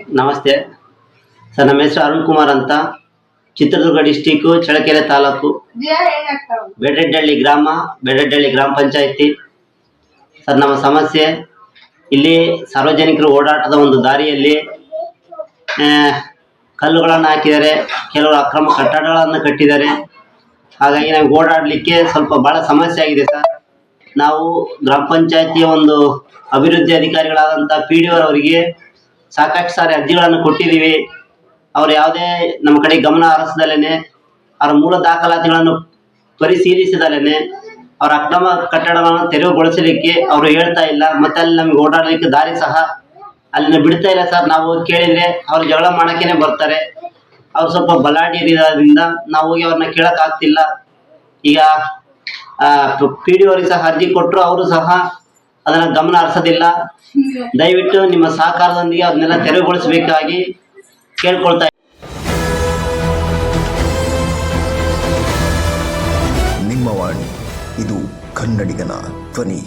ನಮಸ್ತೆ ಸರ್, ನಮ್ಮ ಹೆಸರು ಅರುಣ್ ಕುಮಾರ್ ಅಂತ. ಚಿತ್ರದುರ್ಗ ಡಿಸ್ಟಿಕ್ಕು, ಚಳ್ಳಕೆರೆ ತಾಲೂಕು, ಬೆಡಡ್ಡಳ್ಳಿ ಗ್ರಾಮ, ಬೆಡಡ್ಡಳ್ಳಿ ಗ್ರಾಮ ಪಂಚಾಯತಿ. ಸರ್, ನಮ್ಮ ಸಮಸ್ಯೆ ಇಲ್ಲಿ ಸಾರ್ವಜನಿಕರು ಓಡಾಟದ ಒಂದು ದಾರಿಯಲ್ಲಿ ಕಲ್ಲುಗಳನ್ನು ಹಾಕಿದ್ದಾರೆ, ಕೆಲವರು ಅಕ್ರಮ ಕಟ್ಟಡಗಳನ್ನು ಕಟ್ಟಿದ್ದಾರೆ. ಹಾಗಾಗಿ ನಮ್ಗೆ ಓಡಾಡಲಿಕ್ಕೆ ಸ್ವಲ್ಪ ಭಾಳ ಸಮಸ್ಯೆ ಆಗಿದೆ ಸರ್. ನಾವು ಗ್ರಾಮ ಪಂಚಾಯತಿಯ ಒಂದು ಅಭಿವೃದ್ಧಿ ಅಧಿಕಾರಿಗಳಾದಂಥ PDO ಅವರಿಗೆ ಸಾಕಷ್ಟು ಸಾರಿ ಅರ್ಜಿಗಳನ್ನು ಕೊಟ್ಟಿದ್ದೀವಿ. ಅವರು ಯಾವುದೇ ನಮ್ಮ ಕಡೆ ಗಮನ ಹರಿಸದಲೇನೆ, ಅವರ ಮೂಲ ದಾಖಲಾತಿಗಳನ್ನು ಪರಿಶೀಲಿಸಿದಲೇನೆ ಅವರ ಅಕ್ರಮ ಕಟ್ಟಡಗಳನ್ನು ತೆರವುಗೊಳಿಸಲಿಕ್ಕೆ ಅವರು ಹೇಳ್ತಾ ಇಲ್ಲ. ಮತ್ತೆ ಅಲ್ಲಿ ನಮಗೆ ಓಡಾಡಲಿಕ್ಕೆ ದಾರಿ ಸಹ ಅಲ್ಲಿನ ಬಿಡ್ತಾ ಇಲ್ಲ ಸರ್. ನಾವು ಕೇಳಿದ್ರೆ ಅವ್ರು ಜಗಳ ಮಾಡೋಕ್ಕೇನೆ ಬರ್ತಾರೆ. ಅವ್ರು ಸ್ವಲ್ಪ ಬಲಾಢ್ಯ ಇರೋದ್ರಿಂದ ನಾವು ಹೋಗಿ ಅವ್ರನ್ನ ಕೇಳಕ್ ಆಗ್ತಿಲ್ಲ. ಈಗ PDO ಅವರಿಗೆ ಸಹ ಅರ್ಜಿ ಕೊಟ್ಟರು, ಅವರು ಸಹ ಅದನ್ನ ಗಮನ ಹರಿಸೋದಿಲ್ಲ. ದಯವಿಟ್ಟು ನಿಮ್ಮ ಸಹಕಾರದೊಂದಿಗೆ ಅದನ್ನೆಲ್ಲ ತೆರವುಗೊಳಿಸಬೇಕಾಗಿ ಕೇಳ್ಕೊಳ್ತಾ ನಿಮ್ಮ ವಾಣಿ, ಇದು ಕನ್ನಡಿಗನ ಧ್ವನಿ.